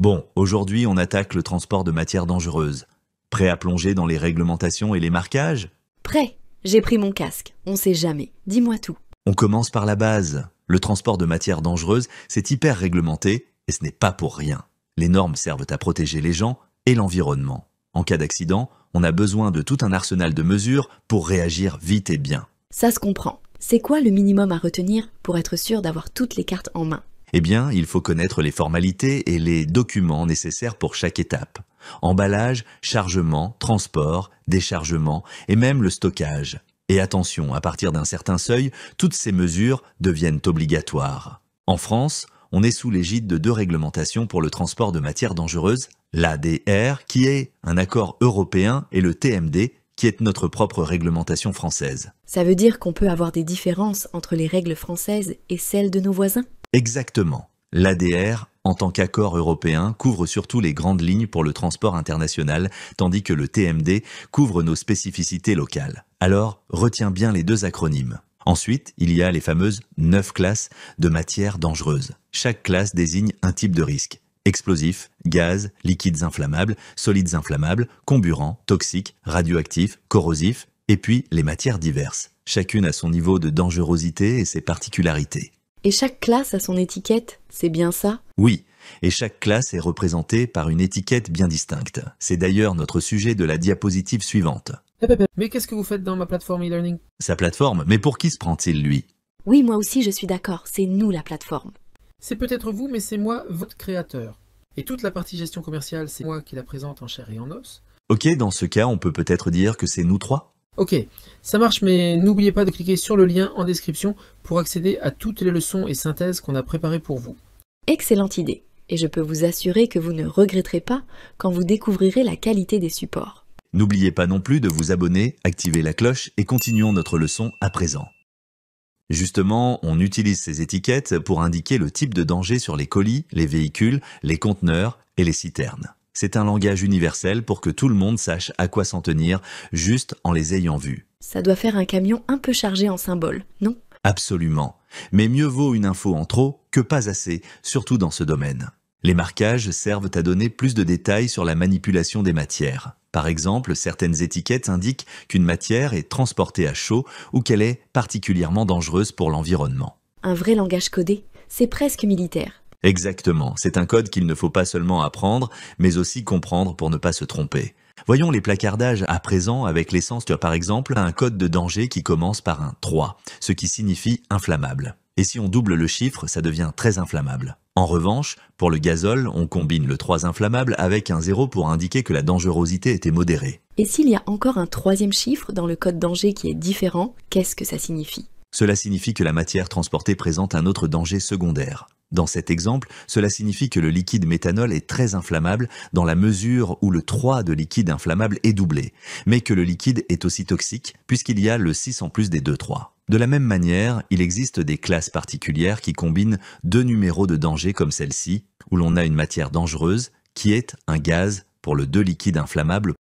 Bon, aujourd'hui on attaque le transport de matières dangereuses. Prêt à plonger dans les réglementations et les marquages? Prêt. J'ai pris mon casque. On sait jamais. Dis-moi tout. On commence par la base. Le transport de matières dangereuses, c'est hyper réglementé et ce n'est pas pour rien. Les normes servent à protéger les gens et l'environnement. En cas d'accident, on a besoin de tout un arsenal de mesures pour réagir vite et bien. Ça se comprend. C'est quoi le minimum à retenir pour être sûr d'avoir toutes les cartes en main? Eh bien, il faut connaître les formalités et les documents nécessaires pour chaque étape. Emballage, chargement, transport, déchargement et même le stockage. Et attention, à partir d'un certain seuil, toutes ces mesures deviennent obligatoires. En France, on est sous l'égide de 2 réglementations pour le transport de matières dangereuses, l'ADR, qui est un accord européen, et le TMD, qui est notre propre réglementation française. Ça veut dire qu'on peut avoir des différences entre les règles françaises et celles de nos voisins? Exactement. L'ADR, en tant qu'accord européen, couvre surtout les grandes lignes pour le transport international, tandis que le TMD couvre nos spécificités locales. Alors, retiens bien les 2 acronymes. Ensuite, il y a les fameuses 9 classes de matières dangereuses. Chaque classe désigne un type de risque. Explosifs, gaz, liquides inflammables, solides inflammables, comburants, toxiques, radioactifs, corrosifs, et puis les matières diverses. Chacune a son niveau de dangerosité et ses particularités. Et chaque classe a son étiquette, c'est bien ça? Oui, et chaque classe est représentée par une étiquette bien distincte. C'est d'ailleurs notre sujet de la diapositive suivante. Mais qu'est-ce que vous faites dans ma plateforme e-learning? Sa plateforme, mais pour qui se prend-il, lui? Oui, moi aussi je suis d'accord, c'est nous la plateforme. C'est peut-être vous, mais c'est moi, votre créateur. Et toute la partie gestion commerciale, c'est moi qui la présente en chair et en os. Ok, dans ce cas, on peut peut-être dire que c'est nous 3? Ok, ça marche, mais n'oubliez pas de cliquer sur le lien en description pour accéder à toutes les leçons et synthèses qu'on a préparées pour vous. Excellente idée. Et je peux vous assurer que vous ne regretterez pas quand vous découvrirez la qualité des supports. N'oubliez pas non plus de vous abonner, activer la cloche et continuons notre leçon à présent. Justement, on utilise ces étiquettes pour indiquer le type de danger sur les colis, les véhicules, les conteneurs et les citernes. C'est un langage universel pour que tout le monde sache à quoi s'en tenir juste en les ayant vus. Ça doit faire un camion un peu chargé en symboles, non? Absolument. Mais mieux vaut une info en trop que pas assez, surtout dans ce domaine. Les marquages servent à donner plus de détails sur la manipulation des matières. Par exemple, certaines étiquettes indiquent qu'une matière est transportée à chaud ou qu'elle est particulièrement dangereuse pour l'environnement. Un vrai langage codé, c'est presque militaire. Exactement, c'est un code qu'il ne faut pas seulement apprendre, mais aussi comprendre pour ne pas se tromper. Voyons les placardages à présent avec l'essence. Tu as par exemple un code de danger qui commence par un 3, ce qui signifie inflammable. Et si on double le chiffre, ça devient très inflammable. En revanche, pour le gazole, on combine le 3 inflammable avec un 0 pour indiquer que la dangerosité était modérée. Et s'il y a encore un 3e chiffre dans le code danger qui est différent, qu'est-ce que ça signifie? Cela signifie que la matière transportée présente un autre danger secondaire. Dans cet exemple, cela signifie que le liquide méthanol est très inflammable dans la mesure où le 3 de liquide inflammable est doublé, mais que le liquide est aussi toxique puisqu'il y a le 6 en plus des 2 3. De la même manière, il existe des classes particulières qui combinent 2 numéros de danger comme celle-ci, où l'on a une matière dangereuse qui est un gaz pour le 2 liquide inflammable.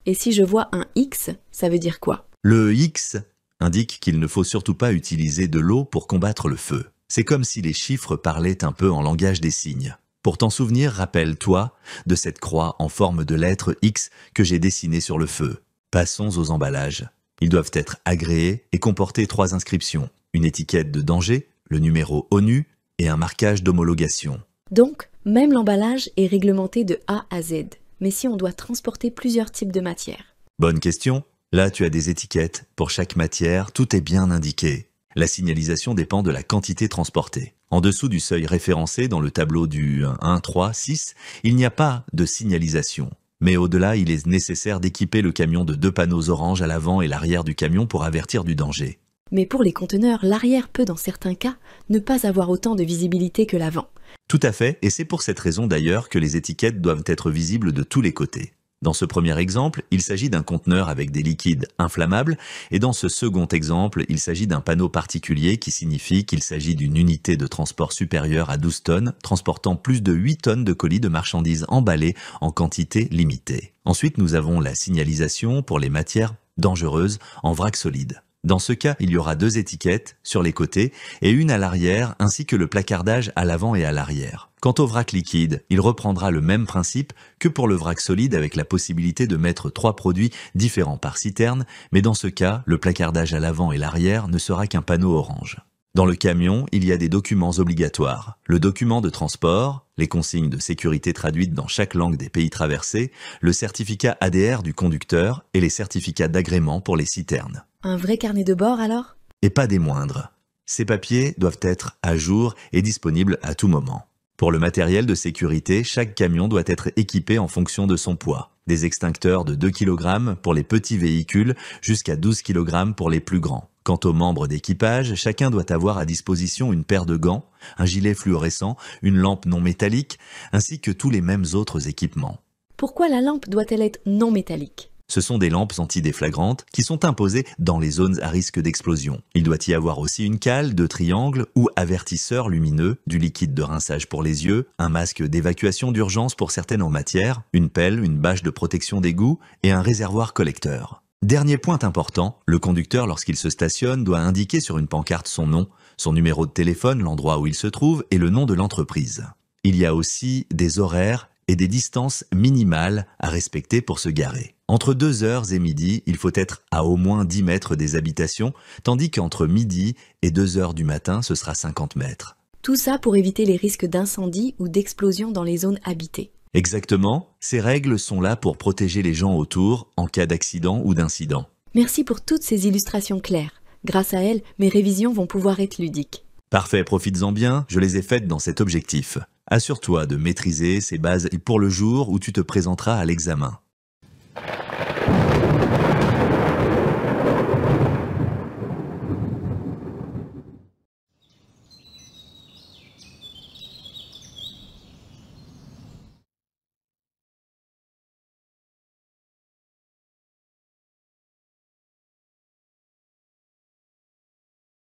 Et si je vois un X, ça veut dire quoi? Le X indique qu'il ne faut surtout pas utiliser de l'eau pour combattre le feu. C'est comme si les chiffres parlaient un peu en langage des signes. Pour t'en souvenir, rappelle-toi de cette croix en forme de lettre X que j'ai dessinée sur le feu. Passons aux emballages. Ils doivent être agréés et comporter 3 inscriptions. Une étiquette de danger, le numéro ONU et un marquage d'homologation. Donc, même l'emballage est réglementé de A à Z. Mais si on doit transporter plusieurs types de matières? Bonne question. Là, tu as des étiquettes. Pour chaque matière, tout est bien indiqué. La signalisation dépend de la quantité transportée. En dessous du seuil référencé dans le tableau du 1, 3, 6, il n'y a pas de signalisation. Mais au-delà, il est nécessaire d'équiper le camion de 2 panneaux orange à l'avant et l'arrière du camion pour avertir du danger. Mais pour les conteneurs, l'arrière peut dans certains cas ne pas avoir autant de visibilité que l'avant. Tout à fait, et c'est pour cette raison d'ailleurs que les étiquettes doivent être visibles de tous les côtés. Dans ce premier exemple, il s'agit d'un conteneur avec des liquides inflammables, et dans ce second exemple, il s'agit d'un panneau particulier qui signifie qu'il s'agit d'une unité de transport supérieure à 12 tonnes, transportant plus de 8 tonnes de colis de marchandises emballées en quantité limitée. Ensuite, nous avons la signalisation pour les matières dangereuses en vrac solide. Dans ce cas, il y aura 2 étiquettes sur les côtés et une à l'arrière ainsi que le placardage à l'avant et à l'arrière. Quant au vrac liquide, il reprendra le même principe que pour le vrac solide avec la possibilité de mettre 3 produits différents par citerne, mais dans ce cas, le placardage à l'avant et l'arrière ne sera qu'un panneau orange. Dans le camion, il y a des documents obligatoires. Le document de transport, les consignes de sécurité traduites dans chaque langue des pays traversés, le certificat ADR du conducteur et les certificats d'agrément pour les citernes. Un vrai carnet de bord alors? Et pas des moindres. Ces papiers doivent être à jour et disponibles à tout moment. Pour le matériel de sécurité, chaque camion doit être équipé en fonction de son poids. Des extincteurs de 2 kg pour les petits véhicules jusqu'à 12 kg pour les plus grands. Quant aux membres d'équipage, chacun doit avoir à disposition une paire de gants, un gilet fluorescent, une lampe non métallique, ainsi que tous les mêmes autres équipements. Pourquoi la lampe doit-elle être non métallique? Ce sont des lampes antidéflagrantes qui sont imposées dans les zones à risque d'explosion. Il doit y avoir aussi une cale, 2 triangles ou avertisseurs lumineux, du liquide de rinçage pour les yeux, un masque d'évacuation d'urgence pour certaines en matière, une pelle, une bâche de protection d'égout et un réservoir collecteur. Dernier point important, le conducteur lorsqu'il se stationne doit indiquer sur une pancarte son nom, son numéro de téléphone, l'endroit où il se trouve et le nom de l'entreprise. Il y a aussi des horaires et des distances minimales à respecter pour se garer. Entre 2h et midi, il faut être à au moins 10 mètres des habitations, tandis qu'entre midi et 2h du matin, ce sera 50 mètres. Tout ça pour éviter les risques d'incendie ou d'explosion dans les zones habitées. Exactement, ces règles sont là pour protéger les gens autour en cas d'accident ou d'incident. Merci pour toutes ces illustrations claires. Grâce à elles, mes révisions vont pouvoir être ludiques. Parfait, profites-en bien, je les ai faites dans cet objectif. Assure-toi de maîtriser ces bases pour le jour où tu te présenteras à l'examen.